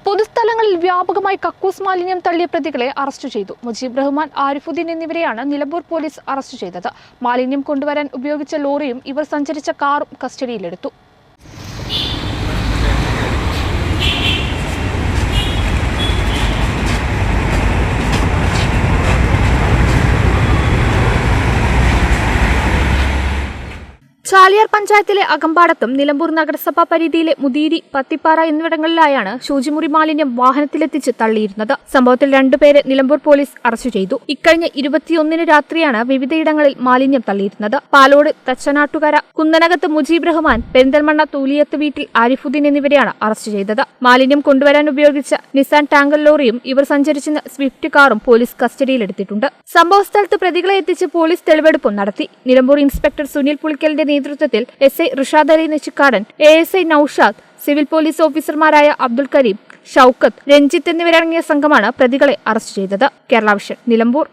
പൊതുസ്ഥലങ്ങളിൽ വ്യാപകമായി കക്കൂസ് മാലിന്യം തള്ളിയ പ്രതികളെ അറസ്റ്റ് ചെയ്തു. മുജീബ് റഹ്മാൻ, ആരിഫുദ്ദീൻ എന്നിവരെയാണ് നിലമ്പൂർ പോലീസ് അറസ്റ്റ് ചെയ്തത്. മാലിന്യം കൊണ്ടുവരാൻ ഉപയോഗിച്ച ലോറിയും ഇവർ സഞ്ചരിച്ച കാറും കസ്റ്റഡിയിലെടുത്തു. ചാലിയാർ പഞ്ചായത്തിലെ അകമ്പാടത്തും നിലമ്പൂർ നഗരസഭാ പരിധിയിലെ മുദീരി, പത്തിപ്പാറ എന്നിവിടങ്ങളിലായാണ് ശുചിമുറി മാലിന്യം വാഹനത്തിലെത്തിച്ച് തള്ളിയിരുന്നത്. സംഭവത്തിൽ 2 പേരെ നിലമ്പൂർ പോലീസ് അറസ്റ്റ് ചെയ്തു. ഇക്കഴിഞ്ഞ 21 രാത്രിയാണ് വിവിധയിടങ്ങളിൽ മാലിന്യം തള്ളിയിരുന്നത്. പാലോട് തച്ചനാട്ടുകര, കുന്നനകത്ത് മുജീബ് റഹ്മാൻ, പെരിന്തൽമണ്ണ തൂലിയത്ത് വീട്ടിൽ ആരിഫുദ്ദീൻ എന്നിവരെയാണ് അറസ്റ്റ് ചെയ്തത്. മാലിന്യം കൊണ്ടുവരാൻ ഉപയോഗിച്ച നിസാൻ ടാങ്കർ ലോറിയും ഇവർ സഞ്ചരിച്ചിരുന്ന സ്വിഫ്റ്റ് കാറും പോലീസ് കസ്റ്റഡിയിലെടുത്തിട്ടുണ്ട്. സംഭവസ്ഥലത്ത് പ്രതികളെ എത്തിച്ച് പോലീസ് തെളിവെടുപ്പും നടത്തി. നിലമ്പൂർ ഇൻസ്പെക്ടർ സുനിൽ പുളിക്കലിന്റെ നേതൃത്വത്തിൽ SI Rishad Ali Nechikkadan, ASI Noushad, civil police ഓഫീസർമാരായ അബ്ദുൽ കരീം, ഷൌക്കത്ത്, രഞ്ജിത്ത് എന്നിവരടങ്ങിയ സംഘമാണ് പ്രതികളെ അറസ്റ്റ് ചെയ്തത്. കേരള വിഷൻ, നിലമ്പൂർ.